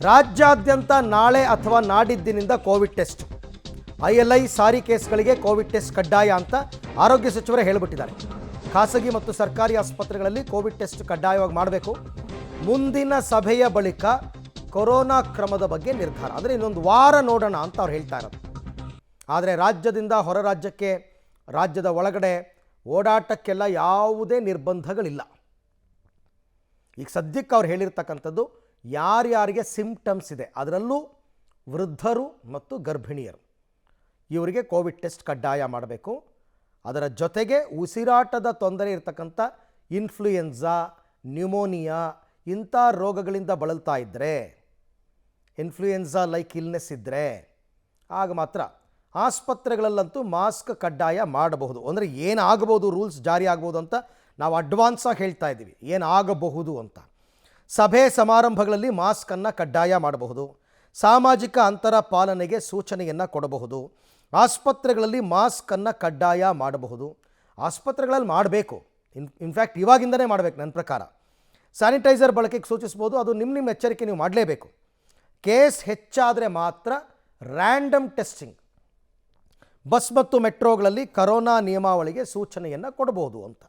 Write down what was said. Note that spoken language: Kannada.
ರಾಜ್ಯಾದ್ಯಂತ ನಾಳೆ ಅಥವಾ ನಾಡಿದ್ದಿನಿಂದ ಕೋವಿಡ್ ಟೆಸ್ಟ್. ILI ಸಾರಿ ಕೇಸ್ಗಳಿಗೆ ಕೋವಿಡ್ ಟೆಸ್ಟ್ ಕಡ್ಡಾಯ ಅಂತ ಆರೋಗ್ಯ ಸಚಿವರೇ ಹೇಳಿಬಿಟ್ಟಿದ್ದಾರೆ. ಖಾಸಗಿ ಮತ್ತು ಸರ್ಕಾರಿ ಆಸ್ಪತ್ರೆಗಳಲ್ಲಿ ಕೋವಿಡ್ ಟೆಸ್ಟ್ ಕಡ್ಡಾಯವಾಗಿ ಮಾಡಬೇಕು. ಮುಂದಿನ ಸಭೆಯ ಬಳಿಕ ಕೊರೋನಾ ಕ್ರಮದ ಬಗ್ಗೆ ನಿರ್ಧಾರ. ಅಂದರೆ ಇನ್ನೊಂದು ವಾರ ನೋಡೋಣ ಅಂತ ಅವ್ರು ಹೇಳ್ತಾ ಇರೋದು. ಆದರೆ ರಾಜ್ಯದಿಂದ ಹೊರ ರಾಜ್ಯಕ್ಕೆ, ರಾಜ್ಯದ ಒಳಗಡೆ ಓಡಾಟಕ್ಕೆಲ್ಲ ಯಾವುದೇ ನಿರ್ಬಂಧಗಳಿಲ್ಲ. ಈಗ ಸದ್ಯಕ್ಕೆ ಅವ್ರು ಹೇಳಿರ್ತಕ್ಕಂಥದ್ದು ಯಾರ್ಯಾರಿಗೆ ಸಿಂಪ್ಟಮ್ಸ್ ಇದೆ, ಅದರಲ್ಲೂ ವೃದ್ಧರು ಮತ್ತು ಗರ್ಭಿಣಿಯರು, ಇವರಿಗೆ ಕೋವಿಡ್ ಟೆಸ್ಟ್ ಕಡ್ಡಾಯ ಮಾಡಬೇಕು. ಅದರ ಜೊತೆಗೆ ಉಸಿರಾಟದ ತೊಂದರೆ ಇರತಕ್ಕಂಥ ಇನ್ಫ್ಲೂಯೆನ್ಸಾ, ನ್ಯೂಮೋನಿಯಾ ಇಂಥ ರೋಗಗಳಿಂದ ಬಳಲ್ತಾ ಇದ್ದರೆ, ಇನ್ಫ್ಲೂಯೆನ್ಸಾ ಲೈಕ್ ಇಲ್ನೆಸ್ ಇದ್ದರೆ ಆಗ ಮಾತ್ರ ಆಸ್ಪತ್ರೆಗಳಲ್ಲಂತೂ ಮಾಸ್ಕ್ ಕಡ್ಡಾಯ ಮಾಡಬಹುದು. ಅಂದರೆ ಏನಾಗಬಹುದು, ರೂಲ್ಸ್ ಜಾರಿ ಆಗ್ಬೋದು ಅಂತ ನಾವು ಅಡ್ವಾನ್ಸಾಗಿ ಹೇಳ್ತಾ ಇದ್ದೀವಿ, ಏನಾಗಬಹುದು ಅಂತ. ಸಭೆ ಸಮಾರಂಭಗಳಲ್ಲಿ ಮಾಸ್ಕನ್ನು ಕಡ್ಡಾಯ ಮಾಡಬಹುದು. ಸಾಮಾಜಿಕ ಅಂತರ ಪಾಲನೆಗೆ ಸೂಚನೆಯನ್ನು ಕೊಡಬಹುದು. ಆಸ್ಪತ್ರೆಗಳಲ್ಲಿ ಮಾಸ್ಕನ್ನು ಕಡ್ಡಾಯ ಮಾಡಬಹುದು. ಆಸ್ಪತ್ರೆಗಳಲ್ಲಿ ಮಾಡಬೇಕು, ಇನ್ಫ್ಯಾಕ್ಟ್ ಇವಾಗಿಂದನೇ ಮಾಡಬೇಕು. ನನ್ನ ಪ್ರಕಾರ ಸ್ಯಾನಿಟೈಸರ್ ಬಳಕೆಗೆ ಸೂಚಿಸ್ಬೋದು. ಅದು ನಿಮ್ಮ ಎಚ್ಚರಿಕೆ ನೀವು ಮಾಡಲೇಬೇಕು. ಕೇಸ್ ಹೆಚ್ಚಾದರೆ ಮಾತ್ರ ರ್ಯಾಂಡಮ್ ಟೆಸ್ಟಿಂಗ್, ಬಸ್ ಮತ್ತು ಮೆಟ್ರೋಗಳಲ್ಲಿ ಕರೋನಾ ನಿಯಮಾವಳಿಗೆ ಸೂಚನೆಯನ್ನು ಕೊಡಬಹುದು ಅಂತ.